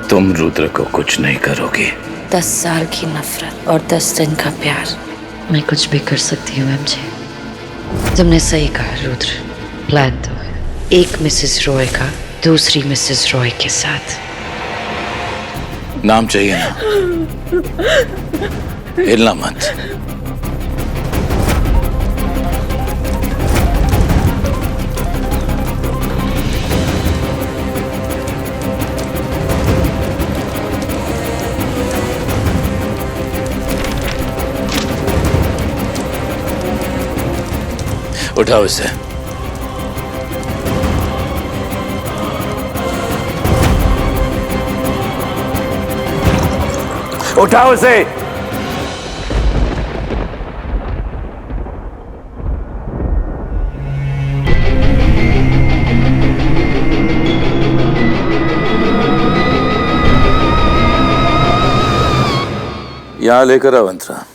तुम रुद्र को कुछ नहीं करोगे। 10 साल की नफरत और 10 दिन का प्यार। मैं कुछ भी कर सकती हूँ एमजे। तुमने सही कहा रुद्र, प्लान तो है। एक मिसेस रॉय का दूसरी मिसेस रॉय के साथ। नाम चाहिए ना, हिलना मत। उठाओ इसे। उठाओ इसे। यहां लेकर आओ अंतरा।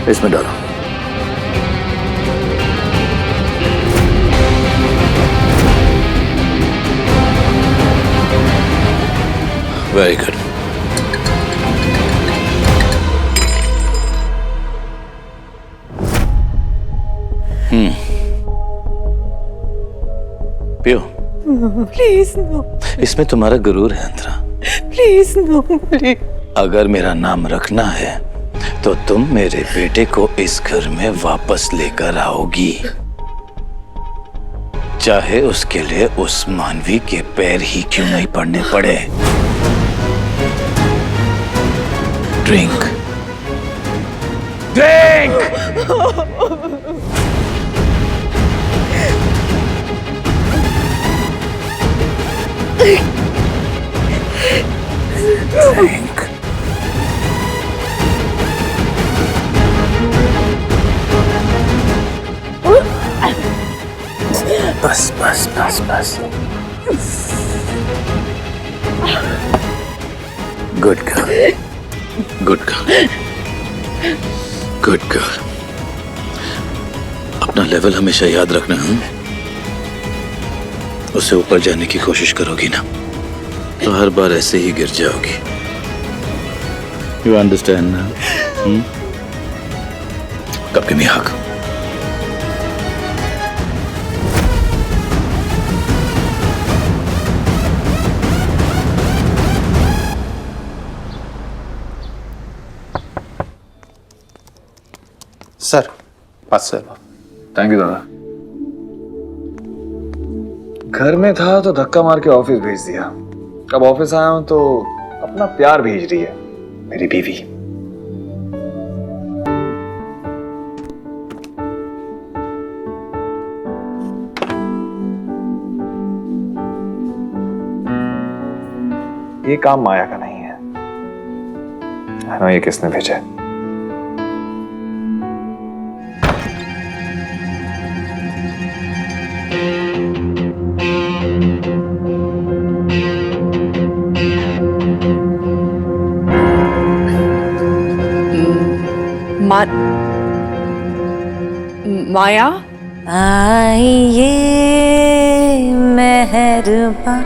इसमें डालो। Very good. पियो। Please no. इसमें तुम्हारा गुरूर है अंतरा। Please no please. अगर मेरा नाम रखना है तो तुम मेरे बेटे को इस घर में वापस लेकर आओगी, चाहे उसके लिए उस मानवी के पैर ही क्यों नहीं पड़ने पड़े। Drink drink. ड्रिंक। बस बस बस बस। Good girl, good girl, good girl. अपना लेवल हमेशा याद रखना है। उससे ऊपर जाने की कोशिश करोगी ना तो हर बार ऐसे ही गिर जाओगी। यू अंडरस्टैंड ना? कब के मियाक। सर 500। थैंक यू दादा। घर में था तो धक्का मार के ऑफिस भेज दिया। अब ऑफिस आया हूं तो अपना प्यार भेज रही है मेरी बीवी। ये काम माया का नहीं है। I know ये किसने भेजा है। माया आइए मेहरबान।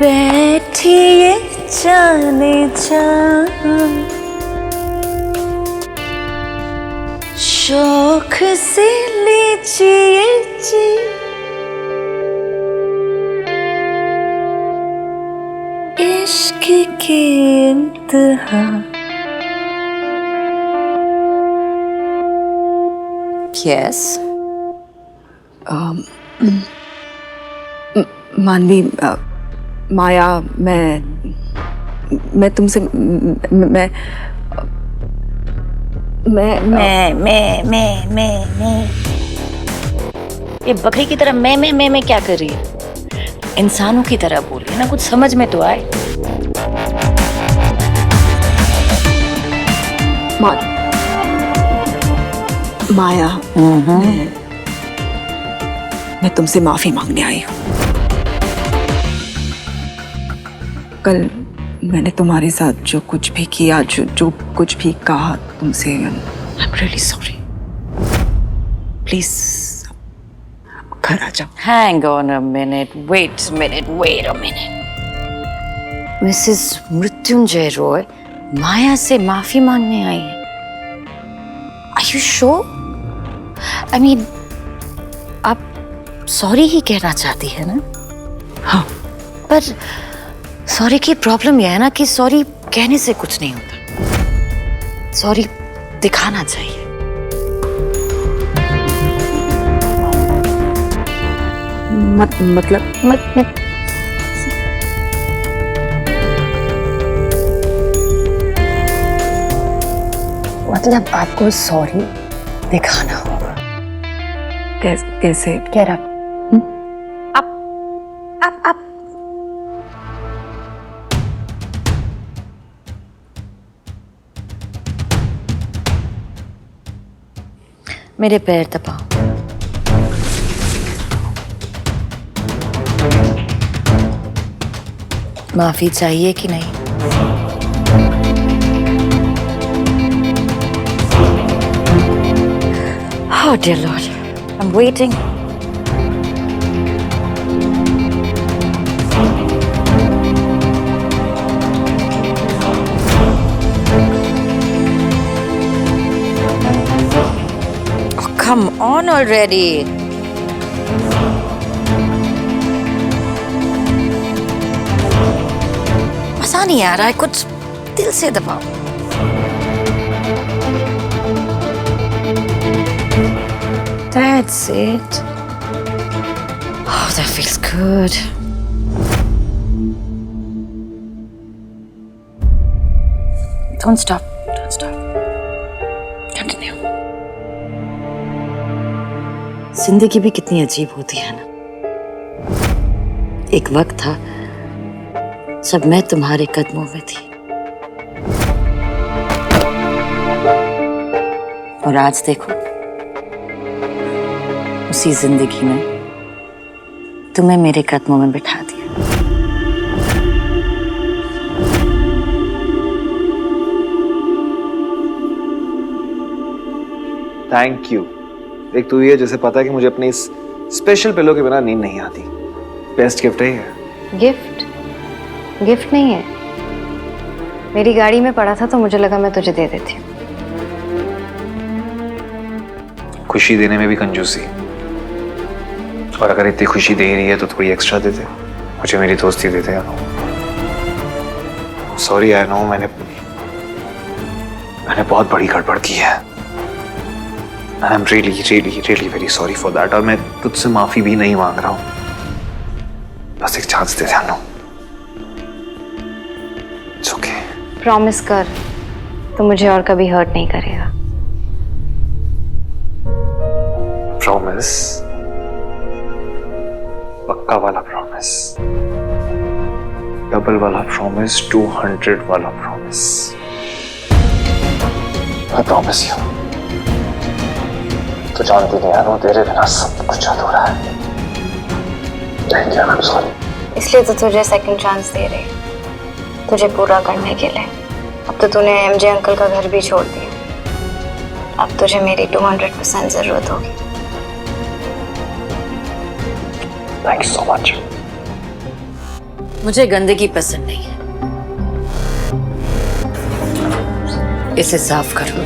बैठिए जाने जा, शौक से लीजिए जी, इश्क की इंतहा यस मानवी, माया, मैं तुमसे मैं ये बकरी की तरह मैं क्या कर रही है? इंसानों की तरह बोल रही है ना, कुछ समझ में तो आए। माया, मैं तुमसे माफी मांगने आई हूँ। कल मैंने तुम्हारे साथ जो कुछ भी किया, जो कुछ भी कहा तुमसे, I'm really sorry. Please, घर आ जाओ। Hang on a minute, wait a minute. Mrs Mrityunjay Roy Maya से माफी मांगने आई है। Are you sure? I mean, आप सॉरी ही कहना चाहती है ना? हाँ। पर सॉरी की प्रॉब्लम यह है ना कि सॉरी कहने से कुछ नहीं होता, सॉरी दिखाना चाहिए। मतलब आपको सॉरी दिखाना होगा। कैसे? कह रहा आप मेरे पैर दबाओ। माफी चाहिए कि नहीं? Oh dear Lord, I'm waiting. Oh, come on already. मजा नहीं आ रहा है, कुछ दिल से दबाओ। That's it. Oh, that feels good. Don't stop. Continue. जिंदगी भी कितनी अजीब होती है ना। एक वक्त था जब मैं तुम्हारे कदमों में थी, और आज देखो उसी जिंदगी ने तुम्हें मेरे कदमों में बिठा दिया। Thank you. एक तू ही है जिसे पता है कि मुझे अपनी इस स्पेशल पिलो के बिना नींद नहीं आती। बेस्ट गिफ्ट है ये। गिफ्ट नहीं है, मेरी गाड़ी में पड़ा था तो मुझे लगा मैं तुझे दे देती हूँ। खुशी देने में भी कंजूसी, और अगर इतनी खुशी दे रही है तो थोड़ी एक्स्ट्रा दे दे। मुझे मेरी दोस्ती देते यार। सॉरी, आई नो मैंने बहुत बड़ी गड़बड़ की है। I am really very sorry for that. और मैं तुझसे माफी भी नहीं मांग रहा हूँ, बस एक चांस दे दे। No, it's okay. प्रॉमिस कर, तो मुझे और कभी हर्ट नहीं करेगा। प्रॉमिस, पक्का वाला प्रॉमिस, डबल वाला प्रॉमिस, 200 वाला प्रॉमिस। I promise you. तो जानती नहीं यार, तेरे बिना सब कुछ अधूरा है। Thank you, I am sorry. इसलिए तो तुझे सेकंड चांस दे रही हूँ, तुझे पूरा करने के लिए। अब तो तूने एमजे अंकल का घर भी छोड़ दिया, अब तुझे मेरी 200% जरूरत होगी। Thank you so much. मुझे गंदगी पसंद नहीं है, इसे साफ करो।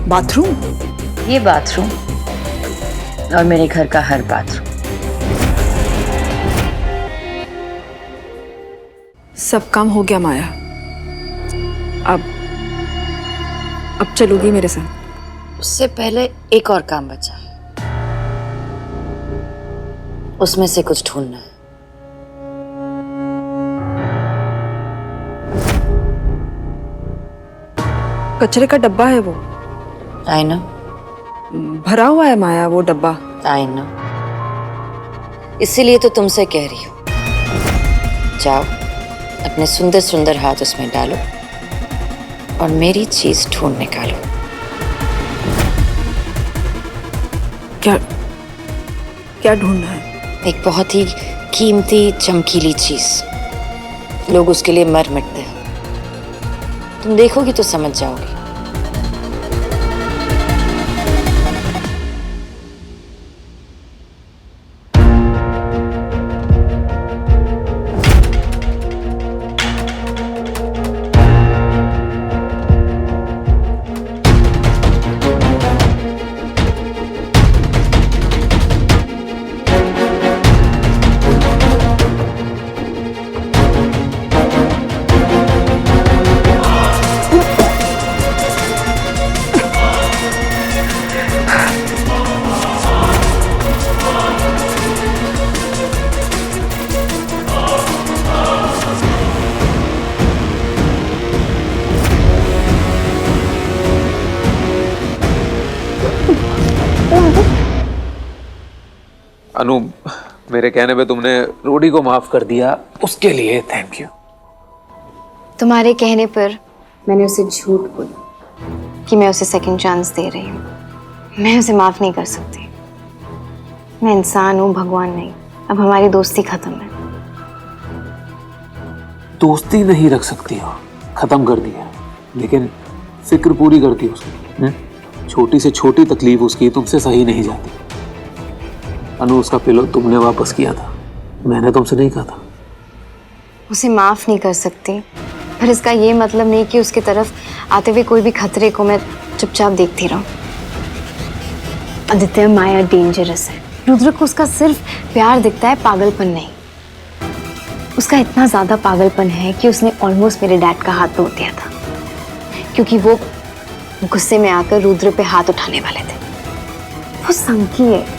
बाथरूम? ये बाथरूम और मेरे घर का हर बाथरूम। सब काम हो गया माया, अब अब चलोगी मेरे साथ? उससे पहले एक और काम बचा है, उसमें से कुछ ढूंढना है। कचरे का डब्बा है वो। आई नो, भरा हुआ है माया वो डब्बा। आई नो, इसीलिए तो तुमसे कह रही हूँ, जाओ अपने सुंदर सुंदर हाथ उसमें डालो और मेरी चीज ढूंढ निकालो। क्या क्या ढूंढना है? एक बहुत ही कीमती चमकीली चीज, लोग उसके लिए मर मिटते हैं। तुम देखोगी तो समझ जाओगी। अनु, मेरे कहने पे तुमने रूडी को माफ कर दिया, उसके लिए थैंक यू। तुम्हारे कहने पर मैंने उसे झूठ बोला कि मैं उसे सेकंड चांस दे रही हूँ। मैं उसे माफ नहीं कर सकती। मैं इंसान हूँ, भगवान नहीं। अब हमारी दोस्ती खत्म है। दोस्ती नहीं रख सकती हो, खत्म कर दिया, लेकिन फिक्र पूरी करती उसकी। छोटी से छोटी तकलीफ उसकी तुमसे सही नहीं जाती। अनु, उसका पिलो तुमने वापस किया था, मैंने तुमसे नहीं कहा था। उसे माफ नहीं कर सकती, पर इसका ये मतलब नहीं कि उसकी तरफ आते हुए कोई भी खतरे को मैं चुपचाप देखती रहूं। आदित्य, माया डेंजरस है। रुद्र को उसका सिर्फ प्यार दिखता है, पागलपन नहीं। उसका इतना ज्यादा पागलपन है कि उसने ऑलमोस्ट मेरे डैड का हाथ तोड़ दिया था, क्योंकि वो गुस्से में आकर रुद्र पे हाथ उठाने वाले थे। वो संकी है।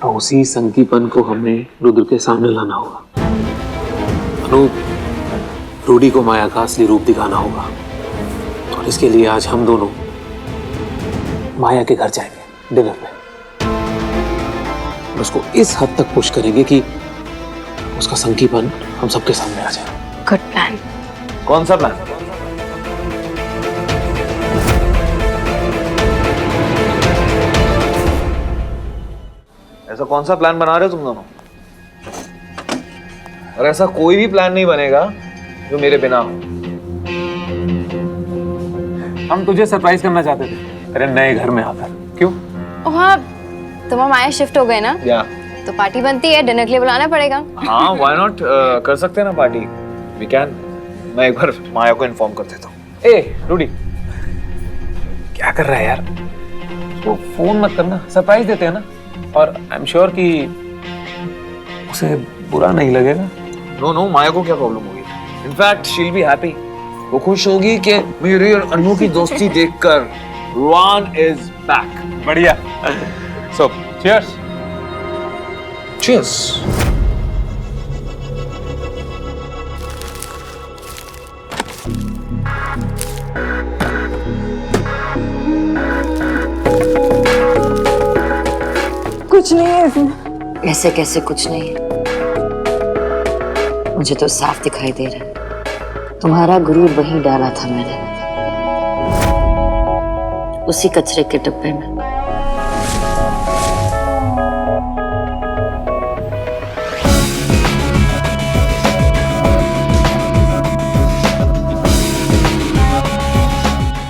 तो उसी संकीपन को हमें रुद्र के सामने लाना होगा। अनु, रूडी को माया का असली रूप दिखाना होगा, और इसके लिए आज हम दोनों माया के घर जाएंगे डिनर पे। और उसको इस हद तक पुश करेंगे कि उसका संकीपन हम सबके सामने आ जाए। Good plan. कौन सा प्लान? ऐसा कौन सा प्लान बना रहे हो तुम दोनों? और ऐसा कोई भी प्लान नहीं बनेगा जो मेरे बिना हो। हम तुझे सरप्राइज करना चाहते थे तेरे नए घर में आकर। क्यों? वहाँ तुम माया शिफ्ट हो गए ना, या तो पार्टी बनती है, डिनर के लिए बुलाना पड़ेगा। हाँ, व्हाई नॉट, कर सकते हैं ना पार्टी। We can. मैं एक बार माया को इन्फॉर्म कर देता हूँ। ए रूडी, क्या कर रहा है यार? वो फोन मत करना, सरप्राइज देते हैं ना। और आई एम श्योर कि उसे बुरा नहीं लगेगा। नो नो, माया को क्या प्रॉब्लम होगी? In fact she will be happy. वो खुश होगी कि मेरी और अनु की दोस्ती देखकर रुआन इज बैक। बढ़िया। So cheers. चीयर्स। कुछ नहीं है इसमें। ऐसे कैसे कुछ नहीं है? मुझे तो साफ दिखाई दे रहा है, तुम्हारा गुरूर वहीं डाला था मैंने, उसी कचरे के डिब्बे में।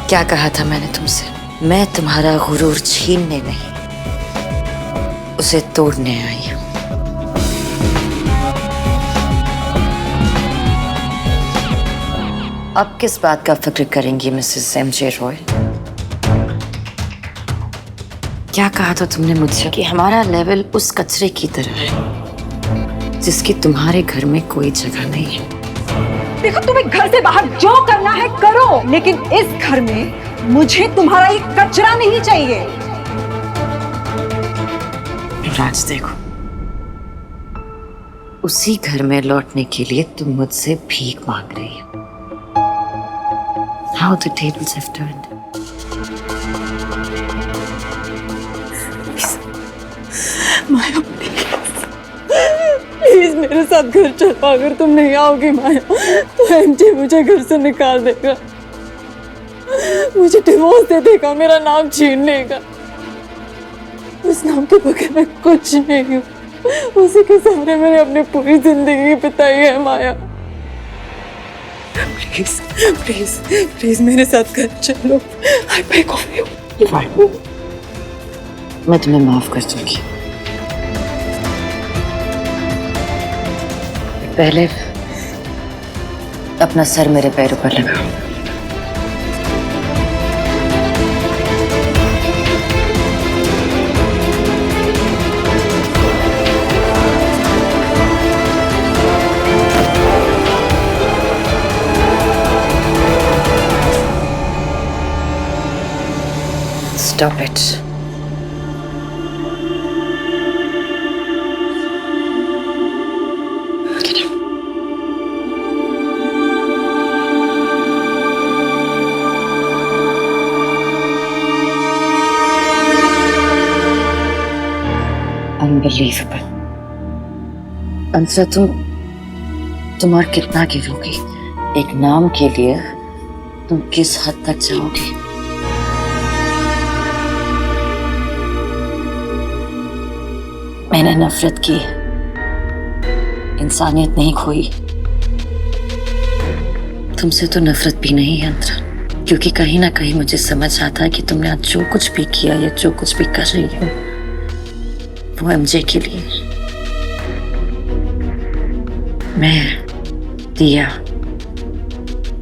क्या कहा था मैंने तुमसे? मैं तुम्हारा गुरूर छीनने नहीं, उसे तोड़ने आई हूं। अब किस बात का फिक्र करेंगी मिसेस एमजे रॉय? क्या कहा था तुमने मुझसे कि हमारा लेवल उस कचरे की तरह है? जिसकी तुम्हारे घर में कोई जगह नहीं है। देखो, तुम्हें घर से बाहर जो करना है करो, लेकिन इस घर में मुझे तुम्हारा ये कचरा नहीं चाहिए। राज देखो, उसी घर में लौटने के लिए तुम मुझसे भीख मांग रही हो। How the tables have turned. Maya please मेरे साथ घर चलो। अगर तुम नहीं आओगी माया तो एमजे मुझे घर से निकाल देगा, मुझे डिवोर्स दे देगा, मेरा नाम छीन लेगा। उस नाम के बगैर मैं कुछ नहीं हूँ। उसी के सहारे मैंने अपनी पूरी जिंदगी बिताई है माया। प्लीज प्लीज प्लीज मेरे साथ घर चलो। I beg of you. मैं तुम्हें माफ कर दूंगी। पहले अपना सर मेरे पैरों पर लगाओ। Stop it. Get up. Unbelievable. अंतरा तुम और कितना गिरोगी? एक नाम के लिए तुम किस हद तक जाओगी? मैंने नफरत की, इंसानियत नहीं खोई। तुमसे तो नफरत भी नहीं है अंतरा, क्योंकि कहीं ना कहीं मुझे समझ आता है कि तुमने आज जो कुछ भी किया या जो कुछ भी कर रही हो वो एमजे के लिए। मैं, दिया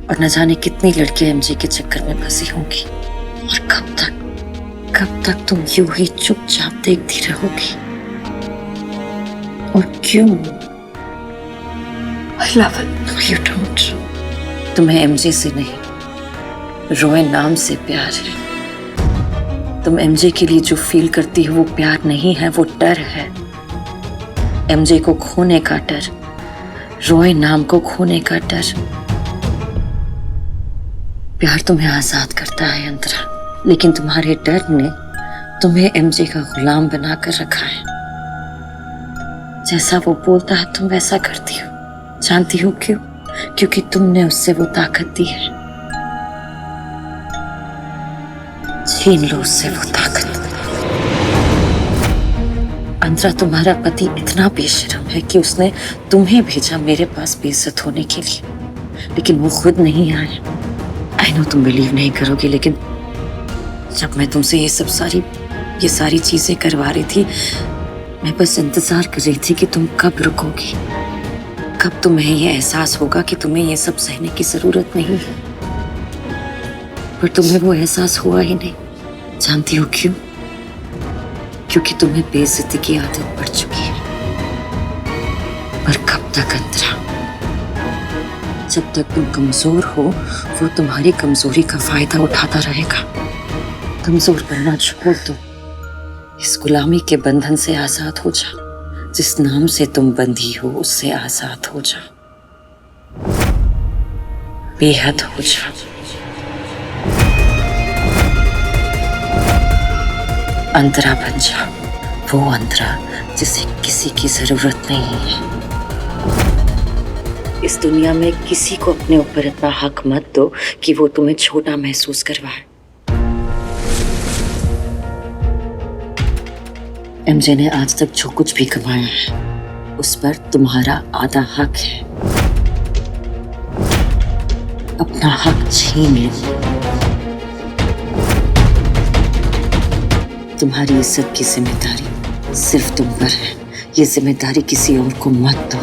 और न जाने कितनी लड़कियां एमजे के चक्कर में फंसी होंगी। और कब तक तुम यूं ही चुपचाप देखती रहोगी? और क्यों? I love it. No, you don't. तुम्हें एमजे से नहीं, रोए नाम से प्यार है। तुम एमजे के लिए जो फील करती हो वो प्यार नहीं है, वो डर है। एमजे को खोने का डर, रोए नाम को खोने का डर। प्यार तुम्हें आजाद करता है अंतरा, लेकिन तुम्हारे डर ने तुम्हें एमजे का गुलाम बनाकर रखा है। जैसा वो बोलता है तुम वैसा करती हो। जानती हो क्यों? क्योंकि तुमने उससे वो ताकत दी है। छीन लो उससे वो ताकत। अंतरा, तुम्हारा पति इतना बेशरम है कि उसने तुम्हें भेजा मेरे पास बेइज्जत होने के लिए, लेकिन वो खुद नहीं आए। आई नो तुम बिलीव नहीं करोगे, लेकिन जब मैं तुमसे ये सारी चीजें करवा रही थी, मैं बस इंतजार कर रही थी कि तुम कब रुकोगी, कब तुम्हें ये एहसास होगा कि तुम्हें ये सब सहने की जरूरत नहीं है। पर तुम्हें वो एहसास हुआ ही नहीं। जानती हो क्यों? क्योंकि तुम्हें बेइज्जती की आदत पड़ चुकी है। पर कब तक अंतरा? जब तक तुम कमजोर हो वो तुम्हारी कमजोरी का फायदा उठाता रहेगा। कमजोर बनना छोड़ दो, इस गुलामी के बंधन से आजाद हो जा। जिस नाम से तुम बंधी हो उससे आजाद हो जा, बेहद हो जा। अंतरा बन जा, वो अंतरा जिसे किसी की जरूरत नहीं है। इस दुनिया में किसी को अपने ऊपर इतना हक मत दो कि वो तुम्हें छोटा महसूस करवाए। एमजे ने आज तक जो कुछ भी कमाया है उस पर तुम्हारा आधा हक है। अपना हक छीन लो। तुम्हारी इज्जत की जिम्मेदारी सिर्फ तुम पर है। ये जिम्मेदारी किसी और को मत दो।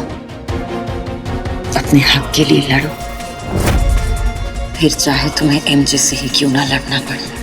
अपने हक के लिए लड़ो, फिर चाहे तुम्हें एमजे से ही क्यों ना लड़ना पड़े।